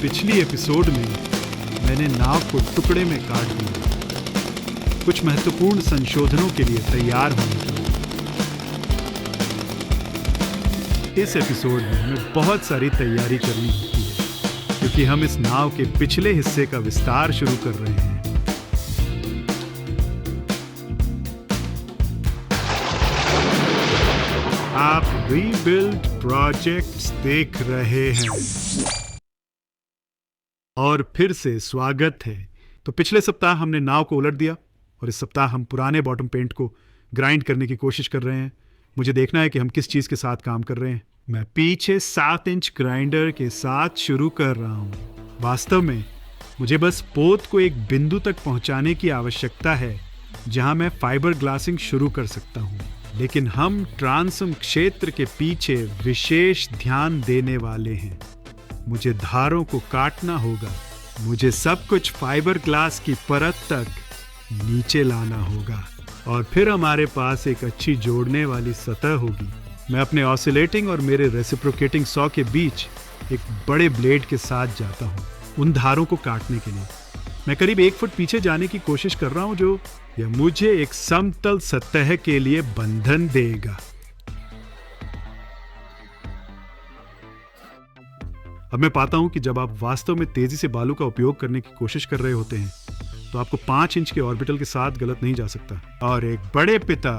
पिछली एपिसोड में मैंने नाव को टुकड़े में काट दिया, कुछ महत्वपूर्ण संशोधनों के लिए तैयार होने के लिए। इस एपिसोड में हमें बहुत सारी तैयारी करनी होती है, क्योंकि हम इस नाव के पिछले हिस्से का विस्तार शुरू कर रहे हैं। आप रीबिल्ड प्रोजेक्ट्स देख रहे हैं और फिर से स्वागत है। तो पिछले सप्ताह हमने नाव को उलट दिया और इस सप्ताह हम पुराने बॉटम पेंट को ग्राइंड करने की कोशिश कर रहे हैं। मुझे देखना है कि हम किस चीज के साथ काम कर रहे हैं। मैं पीछे 7 इंच ग्राइंडर के साथ शुरू कर रहा हूं। वास्तव में मुझे बस पोत को एक बिंदु तक पहुंचाने की आवश्यकता है जहां मैं फाइबर ग्लासिंग शुरू कर सकता हूं, लेकिन हम ट्रांसम क्षेत्र के पीछे विशेष ध्यान देने वाले हैं। मुझे धारों को काटना होगा, मुझे सब कुछ फाइबर ग्लास की परत तक नीचे लाना होगा और फिर हमारे पास एक अच्छी जोड़ने वाली सतह होगी। मैं अपने ऑसिलेटिंग और मेरे रेसिप्रोकेटिंग सॉ के बीच एक बड़े ब्लेड के साथ जाता हूँ उन धारों को काटने के लिए। मैं करीब 1 फुट पीछे जाने की कोशिश कर रहा हूँ, जो यह मुझे एक समतल सतह के लिए बंधन देगा। अब मैं पाता हूं कि जब आप वास्तव में तेजी से बालू का उपयोग करने की कोशिश कर रहे होते हैं तो आपको 5 इंच के ऑर्बिटल के साथ गलत नहीं जा सकता। और एक बड़े पिता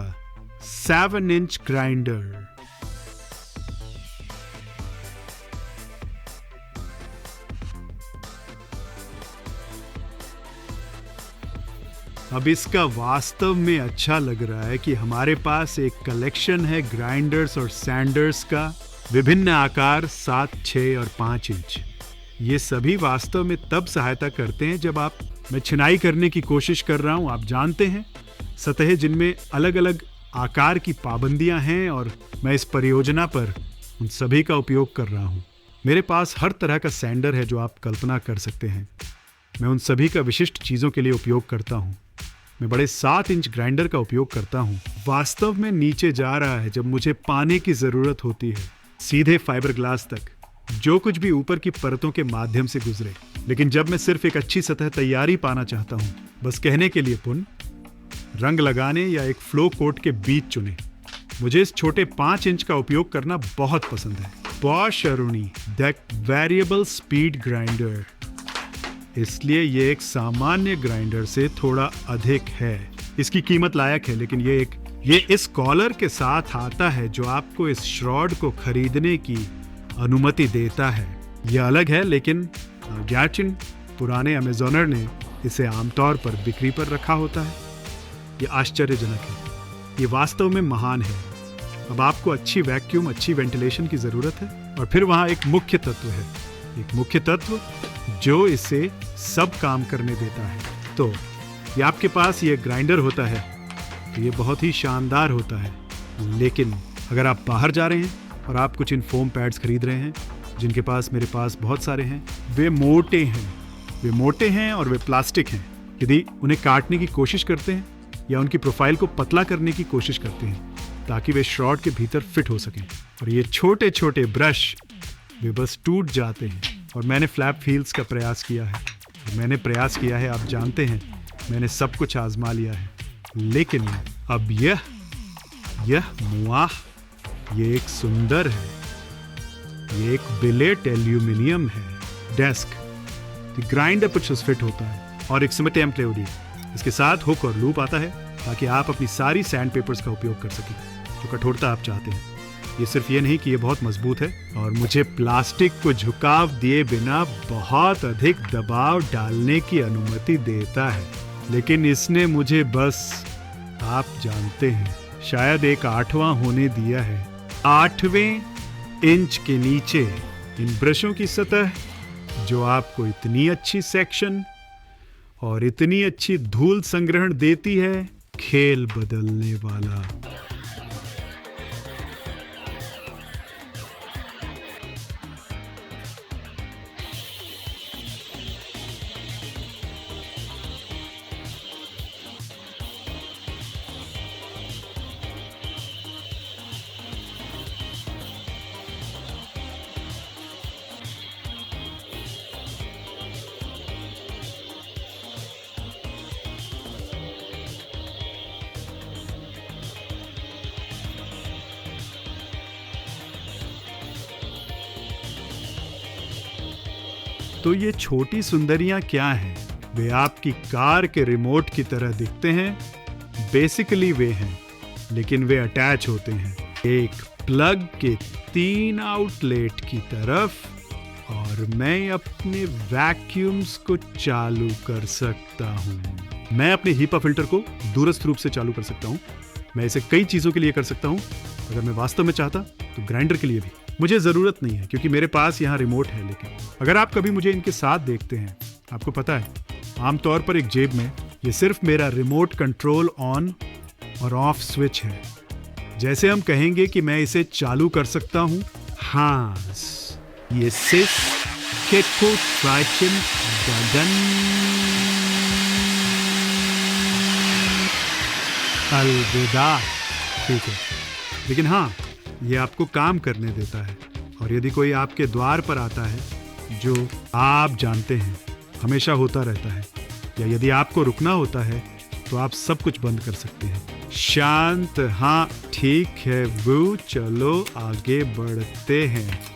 7 इंच ग्राइंडर। अब इसका वास्तव में अच्छा लग रहा है कि हमारे पास एक कलेक्शन है ग्राइंडर्स और सैंडर्स का, विभिन्न आकार 7, 6 और 5 इंच। ये सभी वास्तव में तब सहायता करते हैं जब मैं छिनाई करने की कोशिश कर रहा हूं। आप जानते हैं, सतहें जिनमें अलग अलग आकार की पाबंदियां हैं, और मैं इस परियोजना पर उन सभी का उपयोग कर रहा हूं। मेरे पास हर तरह का सैंडर है जो आप कल्पना कर सकते हैं। मैं उन सभी का विशिष्ट चीजों के लिए उपयोग करता हूं। मैं बड़े 7 इंच ग्राइंडर का उपयोग करता हूं। वास्तव में नीचे जा रहा है जब मुझे पाने की जरूरत होती है, सीधे फाइबर ग्लास तक, जो कुछ भी ऊपर की परतों के माध्यम से गुजरे। लेकिन जब मैं सिर्फ एक अच्छी सतह तैयारी पाना चाहता हूं, बस कहने के लिए रंग लगाने या एक फ्लो कोट के बीच चुने। मुझे इस छोटे 5 इंच का उपयोग करना बहुत पसंद है। Bosch Aruni the variable speed grinder. इसलिए ये एक सामान्य ग्राइंडर से थोड़ा अधिक है। इसकी कीमत लायक है, लेकिन ये इस कॉलर के साथ आता है जो आपको इस श्रॉड को खरीदने की अनुमति देता है। यह अलग है, लेकिन गैचिन पुराने अमेज़ोनर ने इसे आमतौर पर बिक्री पर रखा होता है। यह आश्चर्यजनक है। ये वास्तव में महान है। अब आपको अच्छी वैक्यूम, अच्छी वेंटिलेशन की जरूरत है, और फिर वहां एक मुख्य तत्व है, एक मुख्य तत्व जो इसे सब काम करने देता है। तो ये आपके पास ये ग्राइंडर होता है तो ये बहुत ही शानदार होता है। लेकिन अगर आप बाहर जा रहे हैं और आप कुछ इन फोम पैड्स खरीद रहे हैं, जिनके पास मेरे पास बहुत सारे हैं, वे मोटे हैं और वे प्लास्टिक हैं। यदि उन्हें काटने की कोशिश करते हैं या उनकी प्रोफाइल को पतला करने की कोशिश करते हैं ताकि वे श्रॉड के भीतर फिट हो सकें, और ये छोटे छोटे ब्रश वे बस टूट जाते हैं। और मैंने फ्लैप व्हील्स का प्रयास किया है, आप जानते हैं, मैंने सब कुछ आजमा लिया है। लेकिन अब यह ये एक सुंदर है। ये एक बिलेट एल्यूमिनियम है डेस्क। ग्राइंडर कुछ फिट होता है और एक सिमटे एम्प्लेवडी। इसके साथ हुक और लूप आता है ताकि आप अपनी सारी सैंड पेपर्स का उपयोग कर सकें जो कठोरता आप चाहते हैं। ये सिर्फ ये नहीं कि ये बहुत मजबूत है, और मुझे प्लास्टिक को झुकाव दिए बिना बहुत अधिक दबाव डालने की अनुमति देता है। लेकिन इसने मुझे बस, आप जानते हैं, शायद एक 8वां होने दिया है। 8वें इंच के नीचे इन ब्रशों की सतह जो आपको इतनी अच्छी सेक्शन और इतनी अच्छी धूल संग्रहण देती है, खेल बदलने वाला। तो ये छोटी सुंदरियां क्या हैं? वे आपकी कार के रिमोट की तरह दिखते हैं। बेसिकली वे हैं, लेकिन वे अटैच होते हैं एक प्लग के 3 आउटलेट की तरफ, और मैं अपने वैक्यूम्स को चालू कर सकता हूँ। मैं अपने हीपा फिल्टर को दूरस्थ रूप से चालू कर सकता हूँ। मैं इसे कई चीज़ों के लिए कर सकता हूँ। अगर मैं वास्तव में चाहता तो ग्राइंडर के लिए भी। मुझे ज़रूरत नहीं है क्योंकि मेरे पास यहाँ रिमोट है। लेकिन अगर आप कभी मुझे इनके साथ देखते हैं, आपको पता है आमतौर पर एक जेब में ये सिर्फ मेरा रिमोट कंट्रोल ऑन और ऑफ स्विच है। जैसे हम कहेंगे कि मैं इसे चालू कर सकता हूँ। हाँ, ये सिस केको ट्राइचन गगन अलविदा। ठीक है, लेकिन हाँ, ये आपको काम करने देता है। और यदि कोई आपके द्वार पर आता है, जो आप जानते हैं हमेशा होता रहता है, या यदि आपको रुकना होता है तो आप सब कुछ बंद कर सकते हैं। शांत, हाँ ठीक है वो, चलो आगे बढ़ते हैं।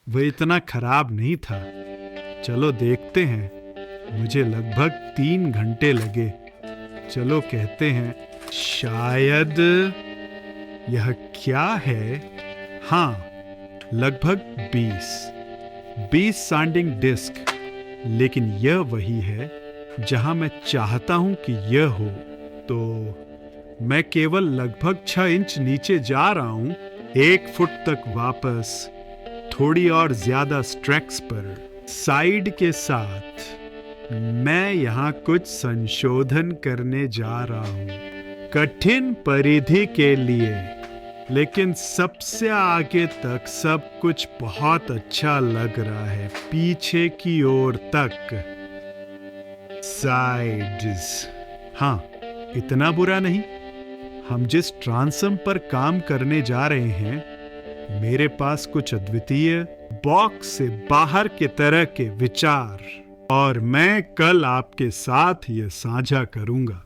वह इतना खराब नहीं था। चलो देखते हैं। मुझे लगभग 3 घंटे लगे। चलो कहते हैं शायद यह क्या है। हाँ, लगभग 20 साउंडिंग डिस्क। लेकिन यह वही है जहां मैं चाहता हूं कि यह हो। तो मैं केवल लगभग 6 इंच नीचे जा रहा हूं, 1 फुट तक वापस, थोड़ी और ज्यादा स्ट्रेक्स पर। साइड के साथ मैं यहाँ कुछ संशोधन करने जा रहा हूँ कठिन परिधि के लिए, लेकिन सबसे आगे तक सब कुछ बहुत अच्छा लग रहा है। पीछे की ओर तक, साइड्स, हाँ इतना बुरा नहीं। हम जिस ट्रांसम पर काम करने जा रहे हैं, मेरे पास कुछ अद्वितीय बॉक्स से बाहर के तरह के विचार, और मैं कल आपके साथ ये साझा करूंगा।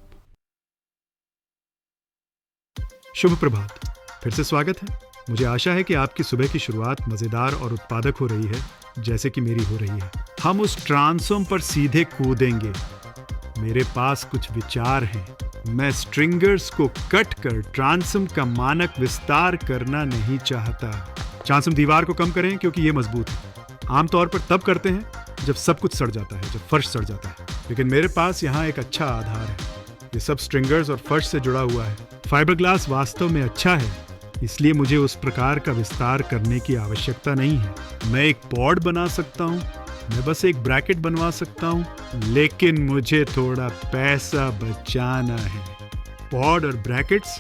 शुभ प्रभात, फिर से स्वागत है। मुझे आशा है कि आपकी सुबह की शुरुआत मजेदार और उत्पादक हो रही है, जैसे कि मेरी हो रही है। हम उस ट्रांसफॉर्म पर सीधे कूदेंगे। मेरे पास कुछ विचार हैं। मैं स्ट्रिंगर्स को कट कर ट्रांसम का मानक विस्तार करना नहीं चाहता। ट्रांसम दीवार को कम करें क्योंकि ये मजबूत है। आमतौर पर तब करते हैं जब सब कुछ सड़ जाता है, जब फर्श सड़ जाता है। लेकिन मेरे पास यहाँ एक अच्छा आधार है। ये सब स्ट्रिंगर्स और फर्श से जुड़ा हुआ है। फाइबरग्लास वास्तव में अच्छा है, इसलिए मुझे उस प्रकार का विस्तार करने की आवश्यकता नहीं है। मैं एक पॉड बना सकता हूँ, मैं बस एक ब्रैकेट बनवा सकता हूँ, लेकिन मुझे थोड़ा पैसा बचाना है। पॉड और ब्रैकेट्स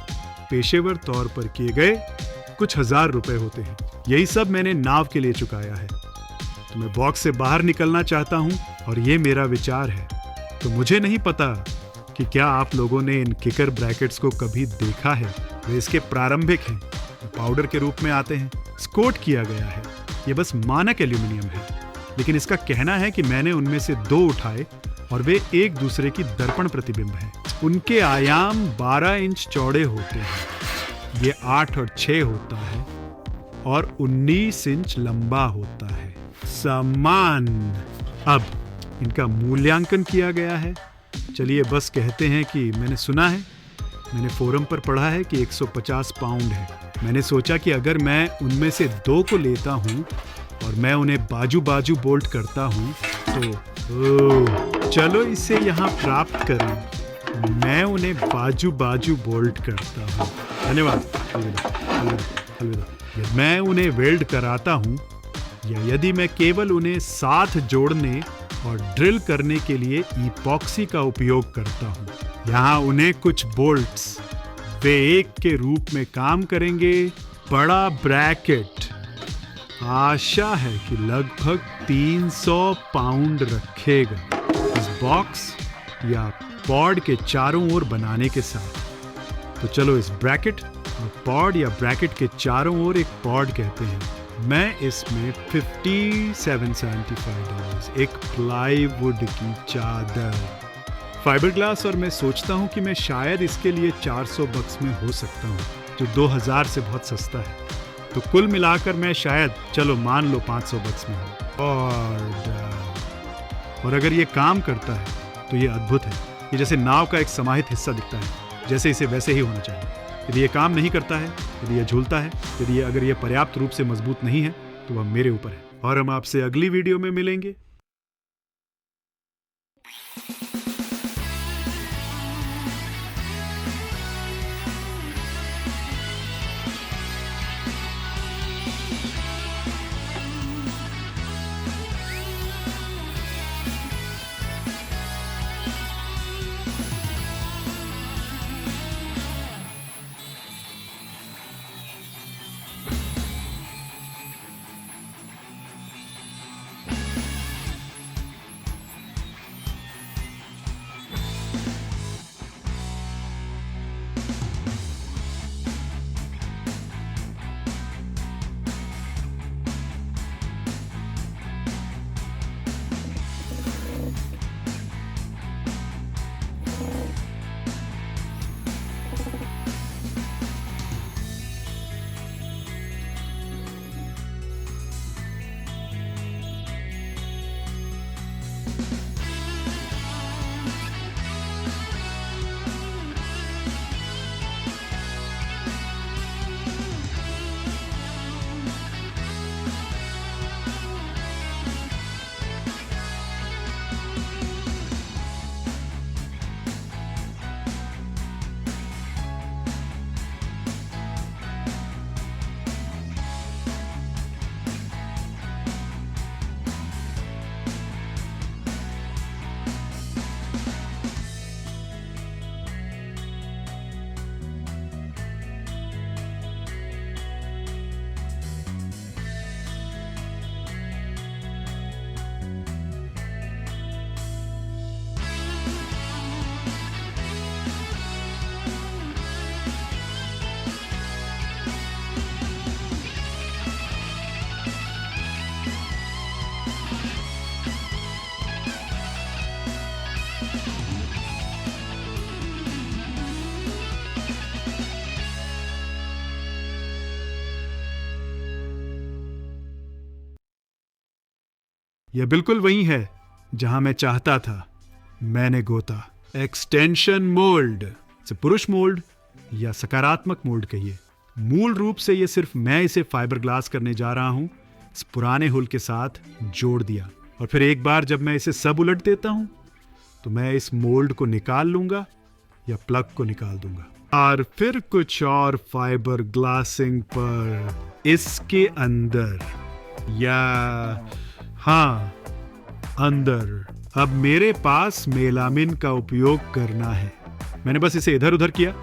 पेशेवर तौर पर किए गए कुछ हजार रुपए होते हैं। यही सब मैंने नाव के लिए चुकाया है। तो मैं बॉक्स से बाहर निकलना चाहता हूँ, और ये मेरा विचार है। तो मुझे नहीं पता कि क्या आप लोगों ने इन किकर ब्रैकेट्स को कभी देखा है। वे इसके प्रारंभिक हैं, पाउडर के रूप में आते हैं, कोट किया गया है। ये बस मानक एल्यूमिनियम है, लेकिन इसका कहना है कि मैंने उनमें से 2 उठाए और वे एक दूसरे की दर्पण प्रतिबिंब हैं। उनके आयाम 12 इंच चौड़े होते हैं। ये 8 और 6 होता है और 19 इंच लंबा होता है। समान। अब इनका मूल्यांकन किया गया है। चलिए बस कहते हैं कि मैंने सुना है, मैंने फोरम पर पढ़ा है कि 150 पाउंड है। मैंने सोचा कि अगर मैं उनमें से 2 को लेता हूँ और मैं उन्हें बाजू बाजू बोल्ट करता हूँ तो चलो इसे यहाँ प्राप्त करें। मैं उन्हें बाजू बाजू बोल्ट करता हूँ। धन्यवाद। अलविदा। मैं उन्हें वेल्ड कराता हूँ, या यदि मैं केवल उन्हें साथ जोड़ने और ड्रिल करने के लिए इपॉक्सी का उपयोग करता हूँ। यहाँ उन्हें कुछ बोल्ट्स, वे एक के रूप में काम करेंगे। बड़ा ब्रैकेट आशा है कि लगभग 300 पाउंड रखेगा। इस बॉक्स या पॉड के चारों ओर बनाने के साथ। तो चलो इस ब्रैकेट और पॉड या ब्रैकेट के चारों ओर एक पॉड कहते हैं। मैं इसमें $57.75 एक प्लाईवुड की चादर, फाइबर ग्लास, और मैं सोचता हूँ कि मैं शायद इसके लिए $400 में हो सकता हूँ, जो 2000 से बहुत सस्ता है। तो कुल मिलाकर मैं शायद, चलो मान लो $500 में हूँ। और अगर ये काम करता है तो ये अद्भुत है। ये जैसे नाव का एक समाहित हिस्सा दिखता है, जैसे इसे वैसे ही होना चाहिए। यदि ये काम नहीं करता है, यदि ये झूलता है, यदि अगर ये पर्याप्त रूप से मजबूत नहीं है, तो वह मेरे ऊपर है। और हम आपसे अगली वीडियो में मिलेंगे। यह बिल्कुल वही है जहां मैं चाहता था। मैंने गोता। एक्सटेंशन मोल्ड, से पुरुष मोल्ड या सकारात्मक मोल्ड कहिए। मूल रूप से यह सिर्फ मैं इसे फाइबर ग्लास करने जा रहा हूं, इस पुराने हुल के साथ जोड़ दिया। और फिर एक बार जब मैं इसे सब उलट देता हूं, तो मैं इस मोल्ड को निकाल लूंगा या प्लग को निकाल दूंगा। और फिर कुछ और फाइबर ग्लासिंग पर इसके अंदर, या हाँ, अंदर अब मेरे पास मेलामिन का उपयोग करना है। मैंने बस इसे इधर उधर किया,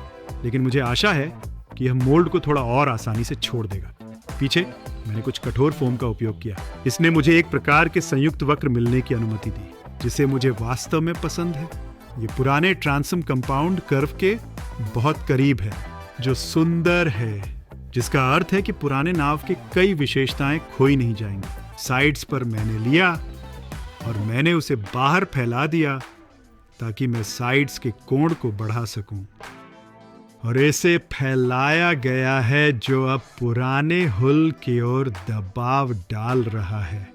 लेकिन मुझे आशा है कि यह मोल्ड को थोड़ा और आसानी से छोड़ देगा। पीछे मैंने कुछ कठोर फोम का उपयोग किया। इसने मुझे एक प्रकार के संयुक्त वक्र मिलने की अनुमति दी, जिसे मुझे वास्तव में पसंद है। ये पुराने ट्रांसम कंपाउंड कर्व के बहुत करीब है, जो सुंदर है, जिसका अर्थ है कि पुराने नाव की कई विशेषताएं खोई नहीं जाएंगी। साइड्स पर मैंने लिया और मैंने उसे बाहर फैला दिया ताकि मैं साइड्स के कोण को बढ़ा सकूं। और इसे फैलाया गया है जो अब पुराने हुल की ओर दबाव डाल रहा है।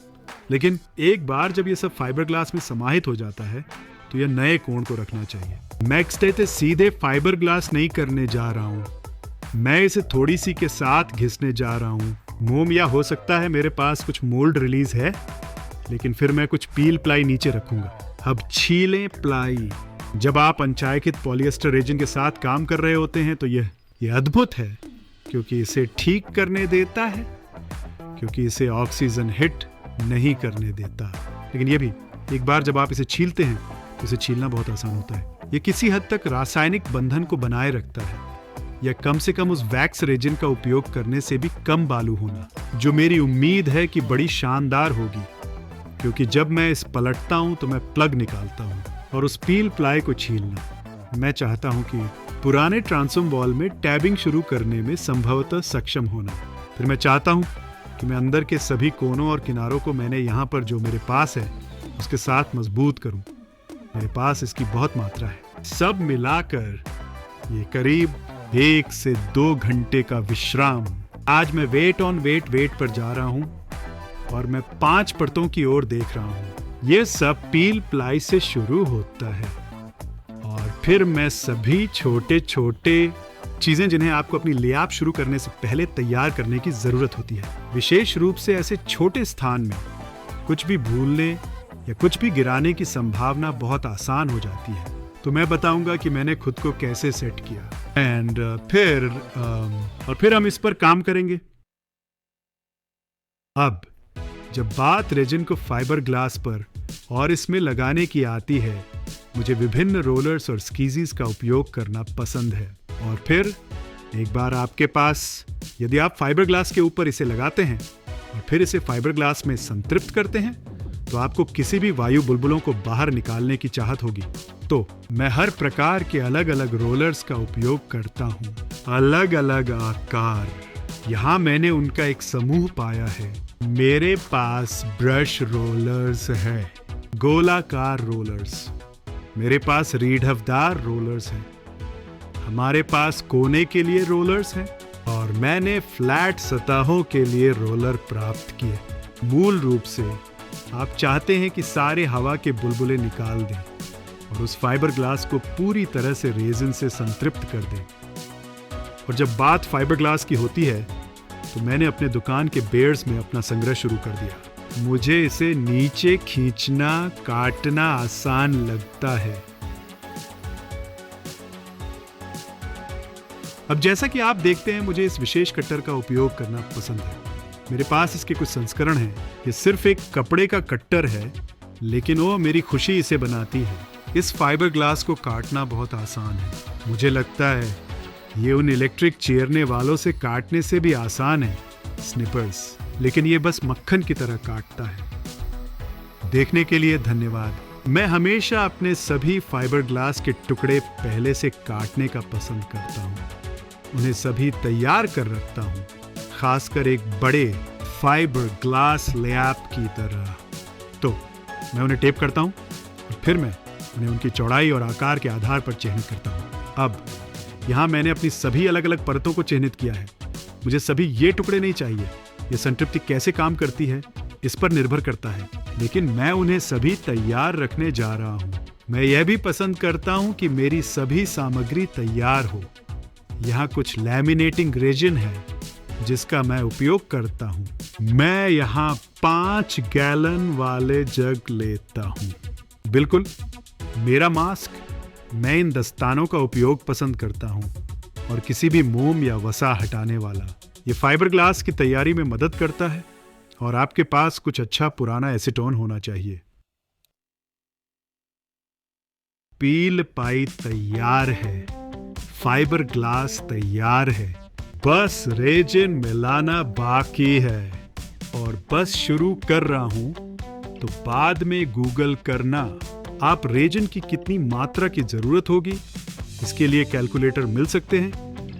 लेकिन एक बार जब यह सब फाइबर ग्लास में समाहित हो जाता है, तो यह नए कोण को रखना चाहिए। मैं इसे सीधे फाइबर ग्लास नहीं करने जा रहा हूं, मैं इसे थोड़ी सी के साथ घिसने जा रहा हूं। मोम, या हो सकता है मेरे पास कुछ मोल्ड रिलीज है, लेकिन फिर मैं कुछ पील प्लाई नीचे रखूंगा। अब छीलें प्लाई। जब आप अनचायकित पॉलिएस्टर रेजिन के साथ काम कर रहे होते हैं, तो यह अद्भुत है, क्योंकि इसे ठीक करने देता है, क्योंकि इसे ऑक्सीजन हिट नहीं करने देता। लेकिन यह भी, एक बार जब आप इसे छीलते हैं, तो इसे छीलना बहुत आसान होता है। यह किसी हद तक रासायनिक बंधन को बनाए रखता है, या कम से कम उस वैक्स रेजिन का उपयोग करने से भी कम बालू होना, जो मेरी उम्मीद है कि बड़ी शानदार होगी। क्योंकि जब मैं इस पलटता हूं तो मैं प्लग निकालता हूं और उस पील प्लाई को छीलना। मैं चाहता हूं कि पुराने ट्रांसफॉर्म वॉल में टैबिंग शुरू करने में संभवतः सक्षम होना। फिर मैं चाहता हूं कि मैं अंदर के सभी कोनों और किनारों को मैंने यहाँ पर जो मेरे पास है उसके साथ मजबूत करूं। मेरे पास इसकी बहुत मात्रा है। सब मिलाकर ये करीब 1 से 2 घंटे का विश्राम। आज मैं वेट ऑन वेट पर जा रहा हूं और मैं 5 परतों की ओर देख रहा हूं। ये सब पील प्लाई से शुरू होता है और फिर मैं सभी छोटे छोटे चीजें जिन्हें आपको अपनी लेआउट शुरू करने से पहले तैयार करने की जरूरत होती है। विशेष रूप से ऐसे छोटे स्थान में कुछ भी भूलने या कुछ भी गिराने की संभावना बहुत आसान हो जाती है। तो मैं बताऊंगा कि मैंने खुद को कैसे सेट किया एंड फिर हम इस पर काम करेंगे। अब जब बात रेजिन को फाइबर ग्लास पर और इसमें लगाने की आती है, मुझे विभिन्न रोलर्स और स्कीजीज का उपयोग करना पसंद है। और फिर एक बार आपके पास, यदि आप फाइबर ग्लास के ऊपर इसे लगाते हैं और फिर इसे फाइबर ग्लास में संतृप्त करते हैं, तो आपको किसी भी वायु बुलबुलों को बाहर निकालने की चाहत होगी। तो मैं हर प्रकार के अलग अलग रोलर्स का उपयोग करता हूँ, अलग अलग आकार। यहाँ मैंने उनका एक समूह पाया है। मेरे पास ब्रश रोलर्स है, गोलाकार रोलर्स। मेरे पास रीढ़वदार रोलर्स हैं। हमारे पास कोने के लिए रोलर्स हैं और मैंने फ्लैट सतहों के लिए रोलर प्राप्त किए। मूल रूप से आप चाहते हैं कि सारे हवा के बुलबुले निकाल दें और उस फाइबर ग्लास को पूरी तरह से रेजिन से संतृप्त कर दें। और जब बात फाइबर ग्लास की होती है तो मैंने अपने दुकान के बेयर्स में अपना संग्रह शुरू कर दिया। मुझे इसे नीचे खींचना, काटना आसान लगता है। अब जैसा कि आप देखते हैं, मुझे इस विशेष कटर का उपयोग करना पसंद है। मेरे पास इसके कुछ संस्करण हैं। ये सिर्फ एक कपड़े का कट्टर है, लेकिन वो मेरी खुशी इसे बनाती है। इस फाइबर ग्लास को काटना बहुत आसान है। मुझे लगता है ये उन इलेक्ट्रिक चीरने वालों से काटने से भी आसान है, स्निपर्स, लेकिन ये बस मक्खन की तरह काटता है। देखने के लिए धन्यवाद। मैं हमेशा अपने सभी फाइबर ग्लास के टुकड़े पहले से काटने का पसंद करता हूँ। उन्हें सभी तैयार कर रखता हूँ, खासकर एक बड़े फाइबर ग्लास लैप की तरह। तो मैं उन्हें टेप करता हूँ और फिर मैं उन्हें उनकी चौड़ाई और आकार के आधार पर चिह्नित करता हूँ। अब यहाँ मैंने अपनी सभी अलग अलग परतों को चिह्नित किया है। मुझे सभी ये टुकड़े नहीं चाहिए। ये संतृप्ति कैसे काम करती है इस पर निर्भर करता है, लेकिन मैं उन्हें सभी तैयार रखने जा रहा हूँ। मैं यह भी पसंद करता हूँ कि मेरी सभी सामग्री तैयार हो। यहाँ कुछ लैमिनेटिंग रेजिन है जिसका मैं उपयोग करता हूँ। मैं यहाँ 5 गैलन वाले जग लेता हूँ। बिल्कुल मेरा मास्क। मैं इन दस्तानों का उपयोग पसंद करता हूँ और किसी भी मोम या वसा हटाने वाला। ये फाइबर ग्लास की तैयारी में मदद करता है और आपके पास कुछ अच्छा पुराना एसीटोन होना चाहिए। पील पाई तैयार है, फाइबर ग्लास तैयार है, बस रेजिन मिलाना बाकी है। और बस शुरू कर रहा हूं तो बाद में गूगल करना। आप रेजिन की कितनी मात्रा की जरूरत होगी इसके लिए कैलकुलेटर मिल सकते हैं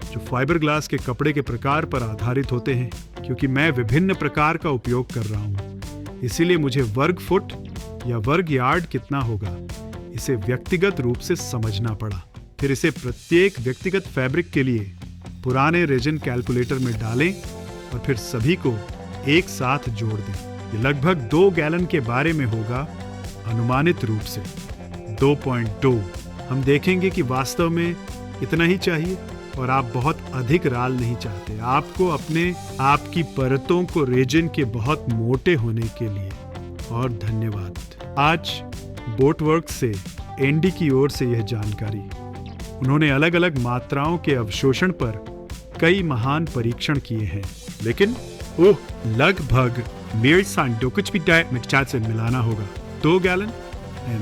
जो फाइबर ग्लास के कपड़े के प्रकार पर आधारित होते हैं। क्योंकि मैं विभिन्न प्रकार का उपयोग कर रहा हूं, इसीलिए मुझे वर्ग फुट या वर्ग यार्ड कितना होगा इसे व्यक्तिगत रूप से समझना पड़ा। फिर इसे प्रत्येक व्यक्तिगत फैब्रिक के लिए पुराने रेजिन कैलकुलेटर में डालें और फिर सभी को एक साथ जोड़ दें। ये लगभग 2 गैलन के बारे में होगा, अनुमानित रूप से 2.2। हम देखेंगे कि वास्तव में इतना ही चाहिए और आप बहुत अधिक राल नहीं चाहते। आपको अपने आपकी परतों को रेजिन के बहुत मोटे होने के लिए। और धन्यवाद। आज बोटवर्क से एंडी की ओर से यह जानकारी। उन्होंने अलग अलग मात्राओं के अवशोषण पर कई महान परीक्षण किए हैं, लेकिन लगभग मेरे सांडो कुछ भी मिक्सचर से मिलाना होगा। 2 गैलन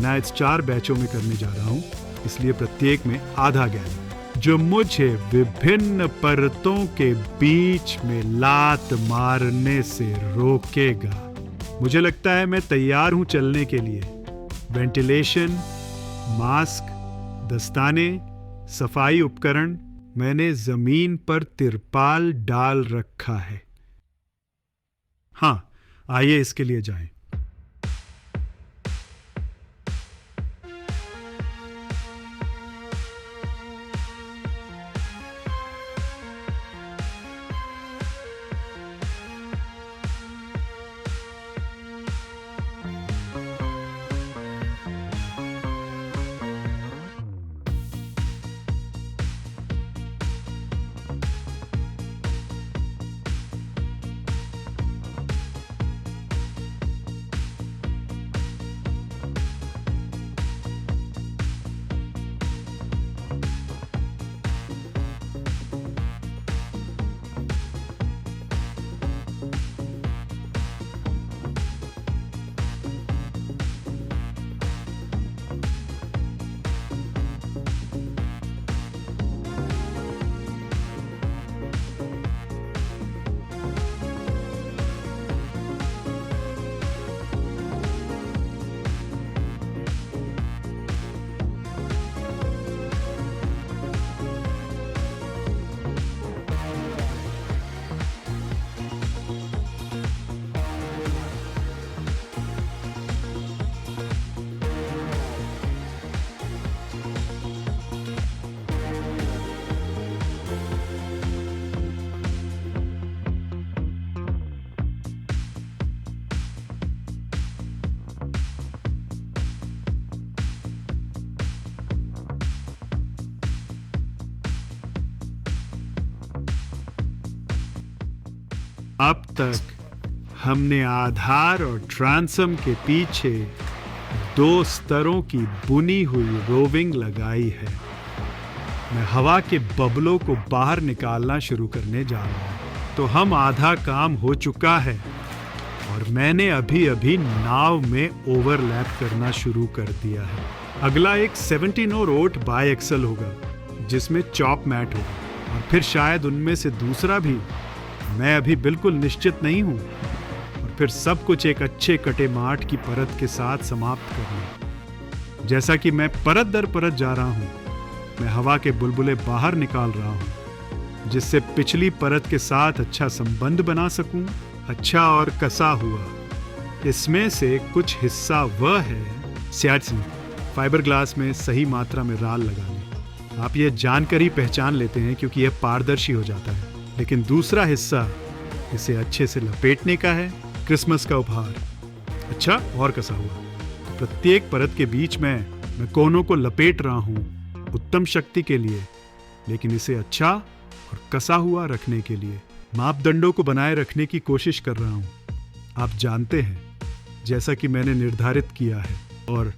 मैं इस 4 बैचों में करने जा रहा हूँ, इसलिए प्रत्येक में आधा गैलन, जो मुझे विभिन्न परतों के बीच में लात मारने से रोकेगा। मुझे लगता है मैं तैयार हूं चलने के लिए। वेंटिलेशन, मास्क, दस्ताने, सफाई उपकरण, मैंने जमीन पर तिरपाल डाल रखा है। हाँ, आइए इसके लिए जाएं। अब तक हमने आधार और ट्रांसम के पीछे 2 स्तरों की बुनी हुई रोविंग लगाई है। मैं हवा के बबलों को बाहर निकालना शुरू करने जा रहा हूं। तो हम आधा काम हो चुका है और मैंने अभी नाव में ओवरलैप करना शुरू कर दिया है। अगला एक 17 और ओट बाई एक्सल होगा जिसमें चॉप मैट होगा और फिर शायद उनमें से दूसरा भी। मैं अभी बिल्कुल निश्चित नहीं हूं। और फिर सब कुछ एक अच्छे कटे माठ की परत के साथ समाप्त करना। जैसा कि मैं परत दर परत जा रहा हूं, मैं हवा के बुलबुले बाहर निकाल रहा हूं जिससे पिछली परत के साथ अच्छा संबंध बना सकूं। अच्छा और कसा हुआ। इसमें से कुछ हिस्सा वह है स्याटसिंग, फाइबर ग्लास में सही मात्रा में राल लगाने। आप ये जानकर ही पहचान लेते हैं क्योंकि यह पारदर्शी हो जाता है। लेकिन दूसरा हिस्सा इसे अच्छे से लपेटने का है, क्रिसमस का उपहार। अच्छा और कसा हुआ। प्रत्येक परत के बीच में मैं कोनों को लपेट रहा हूं उत्तम शक्ति के लिए, लेकिन इसे अच्छा और कसा हुआ रखने के लिए। मापदंडों को बनाए रखने की कोशिश कर रहा हूं। आप जानते हैं, जैसा कि मैंने निर्धारित किया है। और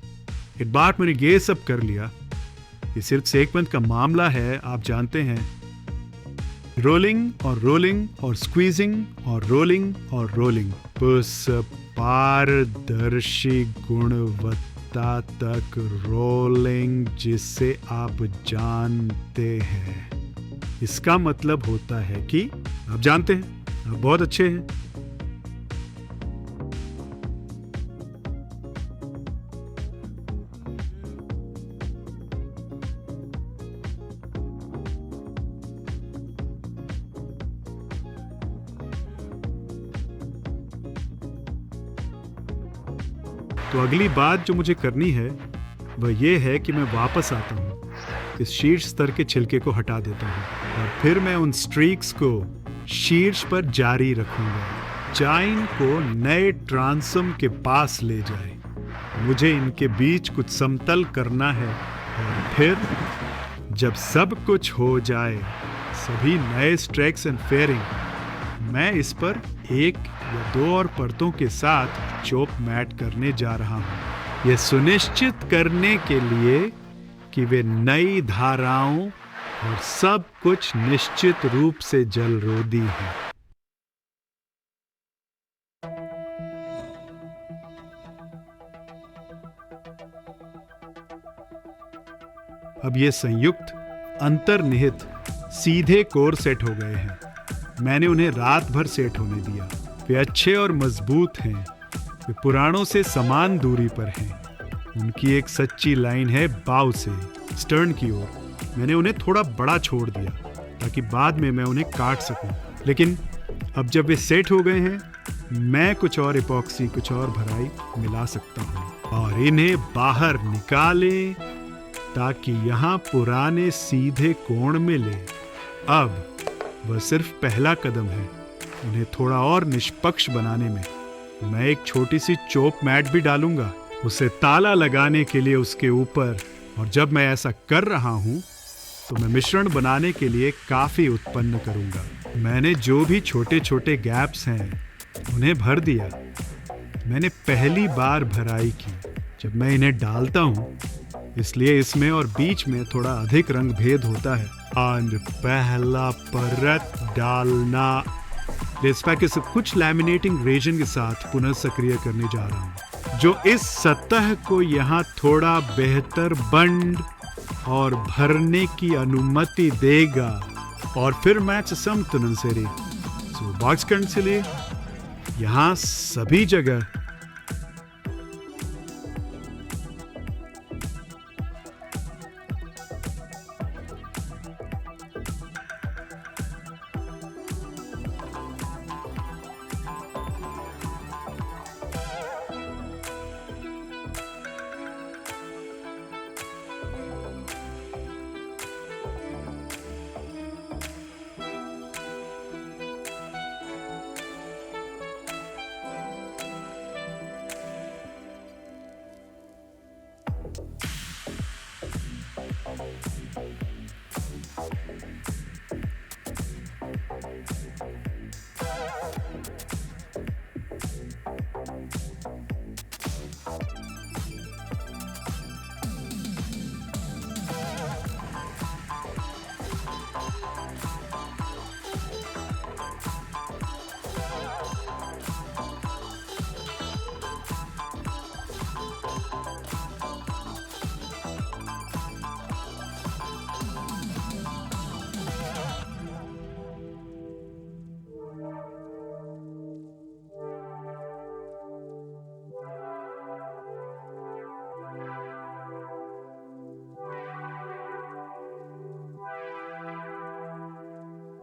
एक बार मैंने ये सब कर लिया। ये सिर्फ सेगमेंट का मामला है, आप जानते हैं। रोलिंग और स्क्वीजिंग और रोलिंग और रोलिंग, उस पारदर्शी गुणवत्ता तक रोलिंग जिसे आप जानते हैं। इसका मतलब होता है कि आप जानते हैं, आप बहुत अच्छे हैं। तो अगली बात जो मुझे करनी है वह यह है कि मैं वापस आता हूँ, इस शीर्ष स्तर के छिलके को हटा देता हूँ और फिर मैं उन स्ट्रीक्स को शीर्ष पर जारी रखूंगा। चाइन को नए ट्रांसम के पास ले जाए। मुझे इनके बीच कुछ समतल करना है और फिर जब सब कुछ हो जाए, सभी नए स्ट्रैक्स एंड फेयरिंग, मैं इस पर 1 या 2 और परतों के साथ चॉप मैट करने जा रहा हूं, यह सुनिश्चित करने के लिए कि वे नई धाराओं और सब कुछ निश्चित रूप से जलरोधी है। अब ये संयुक्त अंतर्निहित सीधे कोर सेट हो गए हैं। मैंने उन्हें रात भर सेट होने दिया। वे अच्छे और मजबूत हैं। वे पुराणों से समान दूरी पर हैं। उनकी एक सच्ची लाइन है बाव से स्टर्न की ओर। मैंने उन्हें थोड़ा बड़ा छोड़ दिया ताकि बाद में मैं उन्हें काट सकूं। लेकिन अब जब वे सेट हो गए हैं, मैं कुछ और इपॉक्सी, कुछ और भराई मिला सकता हूं और इन्हें बाहर निकालें ताकि यहाँ पुराने सीधे कोण मिले। अब वह सिर्फ पहला कदम है उन्हें थोड़ा और निष्पक्ष बनाने में। मैं एक छोटी सी चोप मैट भी डालूंगा उसे ताला लगाने के लिए उसके ऊपर। और जब मैं ऐसा कर रहा हूं तो मैं मिश्रण बनाने के लिए काफी उत्पन्न करूंगा। मैंने जो भी छोटे छोटे गैप्स हैं उन्हें भर दिया। मैंने पहली बार भराई की जब मैं इन्हें डालता हूं, इसलिए इसमें और बीच में थोड़ा अधिक रंग भेद होता है। और पहला परत डालना इस पैकेज से कुछ लैमिनेटिंग रेजन के साथ पुनः सक्रिय करने जा रहा हूं, जो इस सतह को यहाँ थोड़ा बेहतर बंड और भरने की अनुमति देगा। और फिर मैच समतुलन से रे बॉक्स करने से ले यहाँ सभी जगह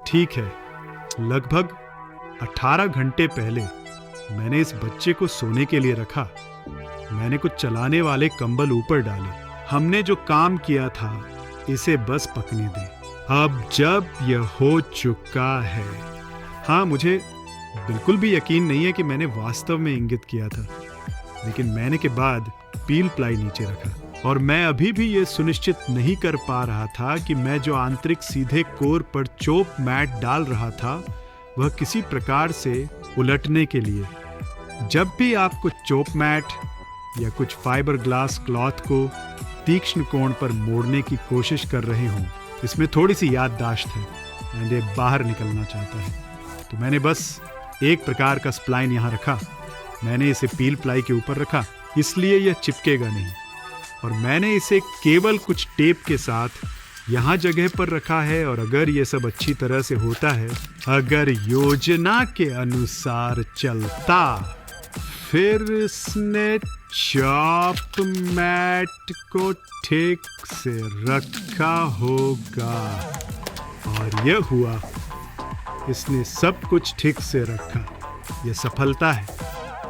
ठीक है। लगभग 18 घंटे पहले मैंने इस बच्चे को सोने के लिए रखा। मैंने कुछ चलाने वाले कंबल ऊपर डाले। हमने जो काम किया था इसे बस पकने दें। अब जब यह हो चुका है, हाँ, मुझे बिल्कुल भी यकीन नहीं है कि मैंने वास्तव में इंगित किया था, लेकिन मैंने के बाद पील प्लाई नीचे रखा और मैं अभी भी ये सुनिश्चित नहीं कर पा रहा था कि मैं जो आंतरिक सीधे कोर पर चोप मैट डाल रहा था वह किसी प्रकार से उलटने के लिए। जब भी आप कुछ चोप मैट या कुछ फाइबर ग्लास क्लॉथ को तीक्ष्ण कोण पर मोड़ने की कोशिश कर रहे हों, इसमें थोड़ी सी याददाश्त है एंड ये बाहर निकलना चाहता है। तो मैंने बस एक प्रकार का स्प्लाइन यहाँ रखा। मैंने इसे पील प्लाई के ऊपर रखा, इसलिए यह चिपकेगा नहीं, और मैंने इसे केवल कुछ टेप के साथ यहाँ जगह पर रखा है। और अगर ये सब अच्छी तरह से होता है, अगर योजना के अनुसार चलता, फिर इसने चॉप मैट को ठीक से रखा होगा। और यह हुआ, इसने सब कुछ ठीक से रखा। यह सफलता है।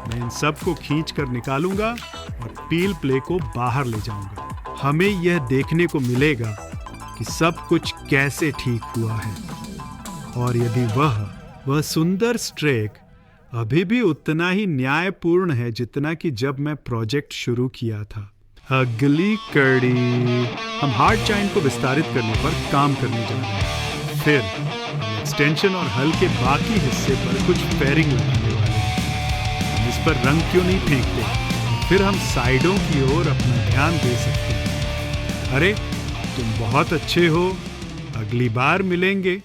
मैं इन सब को खींच कर निकालूंगा और पील प्ले को बाहर ले जाऊंगा। हमें यह देखने को मिलेगा कि सब कुछ कैसे ठीक हुआ है, और यदि वह सुंदर स्ट्रेक अभी भी उतना ही न्यायपूर्ण है जितना कि जब मैं प्रोजेक्ट शुरू किया था। अगली कड़ी हम हार्ड चाइन को विस्तारित करने पर काम करने जा रहे हैं। फिर हम एक्सटेंशन और हल के बाकी हिस्से पर कुछ फेयरिंग लगाने वाले हैं। हम इस पर रंग क्यों नहीं फेंकते? फिर हम साइडों की ओर अपना ध्यान दे सकते हैं। अरे, तुम बहुत अच्छे हो। अगली बार मिलेंगे।